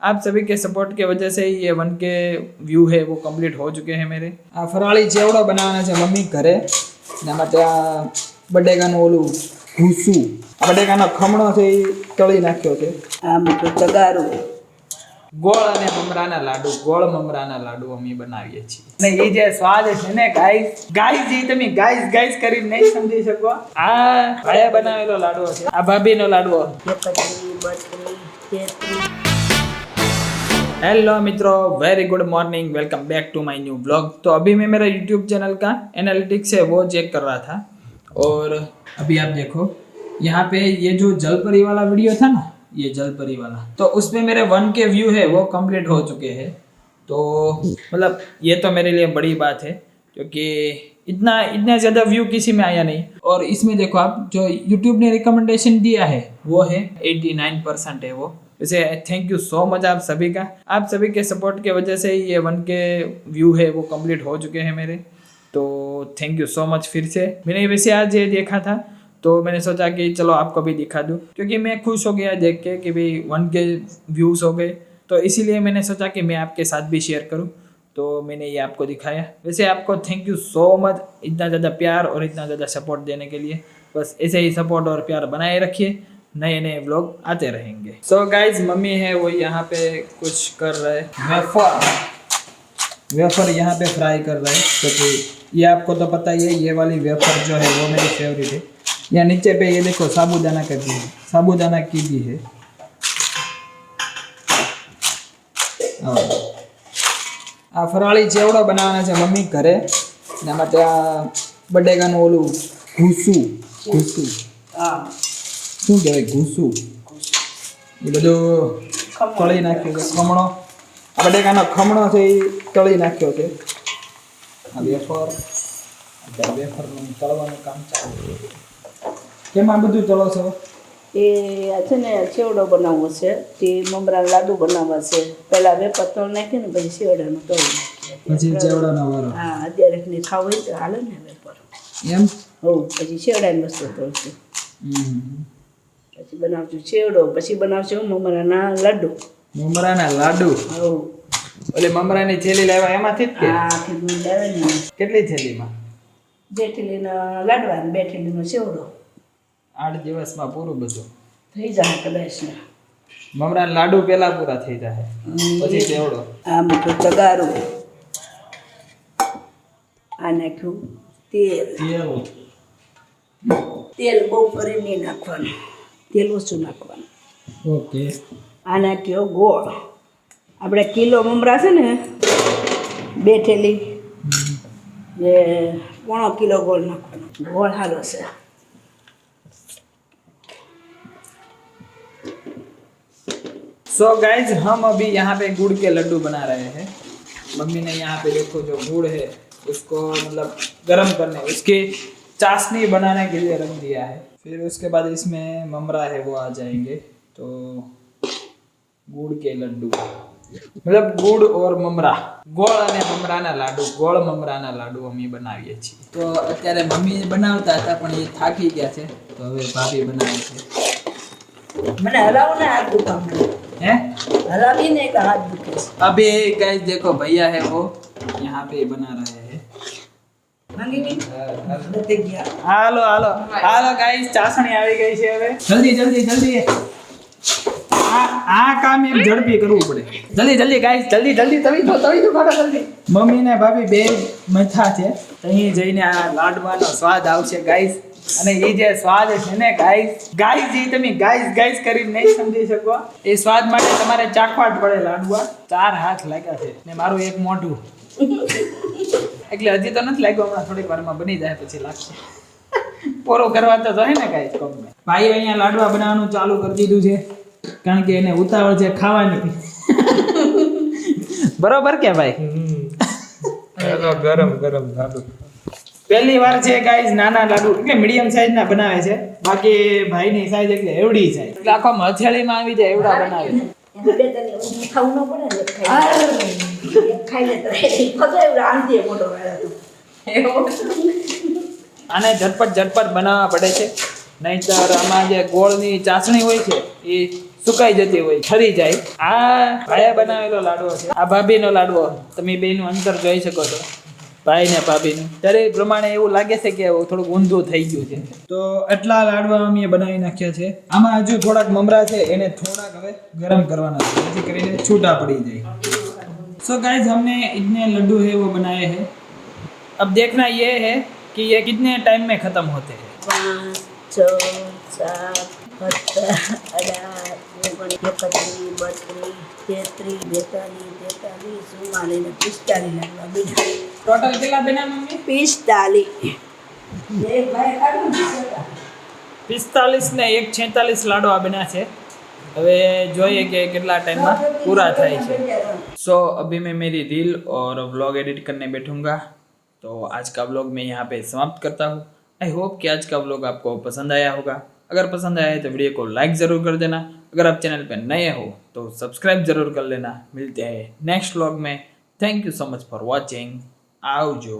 आप सभी के सपोर्ट की वजह से ये 1K व्यू है वो कंप्लीट हो चुके हैं मेरे। आ फराળી ચેવડો બનાવવાના છે મમ્મી ઘરે ને એમાં ત્યાં બટેકાનું ઓલું ભૂસું આ બટેકાનો ખમણો છે એ તળી નાખ્યો છે। આ મીઠું તગારું ગોળ અને મમરાના લાડુ અમે બનાવીએ છીએ અને એ જે સ્વાદ છે ને ગાઈસ જે તમે ગાઈસ કરીને નહીં સમજી શકો। આ ભાઈએ બનાવેલો લાડવો છે, આ ભાભીનો લાડવો। हेलो मित्रों, very good morning, welcome back to my new blog. तो अभी मैं मेरा यूट्यूब चैनल का एनालिटिक्स है वो चेक कर रहा था और अभी आप देखो यहाँ पे ये जो जलपरी वाला वीडियो था ना, ये जलपरी वाला, तो उसमें मेरे 1K व्यू है वो कंप्लीट हो चुके हैं। तो मतलब ये तो मेरे लिए बड़ी बात है क्योंकि इतना ज़्यादा व्यू किसी में आया नहीं। और इसमें देखो आप जो यूट्यूब ने रिकमेंडेशन दिया है वो है 89% है वो। वैसे थैंक यू सो मच आप सभी का, आप सभी के सपोर्ट की वजह से ये 1K व्यू है वो कंप्लीट हो चुके हैं मेरे। तो थैंक यू सो मच फिर से। मैंने वैसे आज ये देखा था तो मैंने सोचा कि चलो आपको भी दिखा दूँ क्योंकि मैं खुश हो गया देख के कि भाई 1K व्यूज़ हो गए, तो इसीलिए मैंने सोचा कि मैं आपके साथ भी शेयर करूँ, तो मैंने ये आपको दिखाया। वैसे आपको थैंक यू सो मच इतना ज़्यादा प्यार और इतना ज़्यादा सपोर्ट देने के लिए। बस ऐसे ही सपोर्ट और प्यार बनाए रखिए, नए नए व्लॉग आते रहेंगे। सो गाइज मम्मी है वो यहाँ पे कुछ कर रहे हैं, वेफर यहाँ पे फ्राई कर रहे हैं क्योंकि ये आपको तो पता ही है ये वाली वेफर जो है वो मेरी फेवरेट है। यहाँ नीचे पे ये देखो साबूदाना की भी है, साबूदाना की भी है। आ फराળી ચેવડો બનાવવાના છે મમ્મી ઘરે ને એમાં ત્યાં બટેકાનું ઓલું ઘૂસું શું કહેવાય ઘૂસું એ બધું તળી નાખ્યું છે। ખમણો આ બટેકાનો ખમણો છે એ તળી નાખ્યો છે। આ વેફરનું તળવાનું કામ ચાલુ। કેમ આ બધું તળો છો? એ આ છે ને ચેવડો બનાવવો છે, તે મમરા લાડુ બનાવવા છે। પહેલા વેપર તળ નાખી ને પછી ચેવડાનું તળી નાખીએ, પછી ચેવડાનો વારો। હા, અત્યારે ને ખાવું હોય તો હાલે ને વેપર એમ। હો પછી ચેવડાની વસ્તુ તળશું, પછી બનાવશું ચેવડો, પછી બનાવશું મમરાના લાડુ। મમરાના લાડુ? હો ઓલે મમરાની થેલી લાવ્યા એમાંથી જ કે? હા, થેલી લાવે ને। કેટલી થેલીમાં? 2 થેલીના લાડવા ને 2 થેલીનો ચેવડો। 8 દિવસમાં પૂરું બધું થઈ જાય કદાચ ને। મમરાના લાડુ પહેલા પૂરા થઈ જાય પછી ચેવડો। આ મીઠું તગારું, આ નાખ્યું તેલ બહુ કરી નહીં નાખવાનું, તેલ ઓછું નાખવાનું। ઓકે। આ નાખ્યો ગોળ, આપણે કિલો મમરા છે ને 2 થેલી એ 1.5 કિલો ગોળ નાખવાનો, ગોળ સારો છે। सो गाइज हम अभी यहाँ पे गुड़ के लड्डू बना रहे हैं। मम्मी ने यहाँ पे देखो जो गुड़ है उसको मतलब गर्म करने, उसके चाशनी बनाने के लिए रख दिया है। फिर उसके बाद इसमें ममरा है वो आ जाएंगे। तो गुड़ के लड्डू मतलब गुड़ और ममरा, गोળ અને મમરાના લાડુ અમે બનાવીએ છીએ। તો અત્યારે મમ્મી બનાવતા હતા પણ એ થાકી ગયા છે તો હવે ભાભી બનાવે છે। મને હલાવો ને હાથ દુખાવે हैं? हलावी नहीं का हाथ दुखे। अभी गाइस देखो भैया है वो यहाँ पे बना रहे हैं। हालो हालो हालो गाइस, चासणी આવી ગઈ છે હવે। જલ્દી આ કામ એક ઝડપી કરવું પડે। જલ્દી ગાઈસ, જલ્દી તવી દો કાકા જલ્દી। મમ્મી ને ભાભી બે મથા છે, અહીં જઈને આ લાડવાનો સ્વાદ આવશે ગાઈસ। અને એ જે સ્વાદ છે ને ગાઈસ જે તમે ગાઈસ કરીને નહીં સમજી શકો, એ સ્વાદ માટે તમારે ચાખવા જ પડે લાડવા। 4 હાથ લાગ્યા છે ને મારું એક મોઢું, એટલે હજી તો નથી લાગ્યો, હમણાં થોડીક વારમાં બની જાય પછી લાગશે। પૂરો કરવા તો જોઈએ ને ગાઈસ કોમને। ભાઈ અહીંયા લાડવા બનાવવાનું ચાલુ કરી દીધું છે કારણ કે એને ઉતાવળ છે ખાવાની। બરોબર કે ભાઈ? ગરમ લાડુ પહેલી વાર છે ગાઈસ, નાના લાડુ એટલે મીડિયમ સાઈઝ ના બનાવે છે, બાકી ભાઈની સાઈઝ એટલે એવડી સાઈઝ, એટલે આખો હથેળીમાં આવી જાય એવડા બનાવે છે। આને ઝટપટ બનાવવા પડે છે, નહીંતર આમાં જે ગોળની ચાસણી હોય છે એ સુકાઈ જતી હોય, ઠરી જાય. આ ભાયા બનાવેલો લાડવો છે, આ ભાભીનો લાડવો. તમે બેનું અંતર જોઈ શકો છો, ભાઈ ને ભાભીનું. ત્યારે એ પ્રમાણે એવું લાગે છે કે થોડુંક ઊંધું થઈ ગયું છે. તો એટલા લાડવા અમે બનાવી નાખ્યા છે. આમાં હજુ થોડાક મમરા છે, એને થોડાક હવે ગરમ કરવાના છે, જેથી કરીને છૂટા પડી જાય. सो गाइस हमने इतने लड्डू है वो बनाए हैं. अब देखना ये है कि ये कितने टाइम में खत्म होते हैं. 5, 6, 7, 18, 19, 32, 33, 42, 43, 44, 45 टोटल कितना बना मम्मी? 45. 45 ને 1 46 લાડવા બન્યા છે. હવે જોઈએ કે કેટલા टाइमમાં पूरा થાય છે. सो अभी मैं मेरी रील और व्लॉग एडिट करने बैठूंगा. तो आज का व्लॉग मैं यहाँ पे समाप्त करता हूँ. आई होप कि आज का व्लॉग आपको पसंद आया होगा. अगर पसंद आया है तो वीडियो को लाइक ज़रूर कर देना. अगर आप चैनल पे नए हो तो सब्सक्राइब ज़रूर कर लेना. मिलते हैं नेक्स्ट व्लॉग में. Thank you so much for watching. आवजो.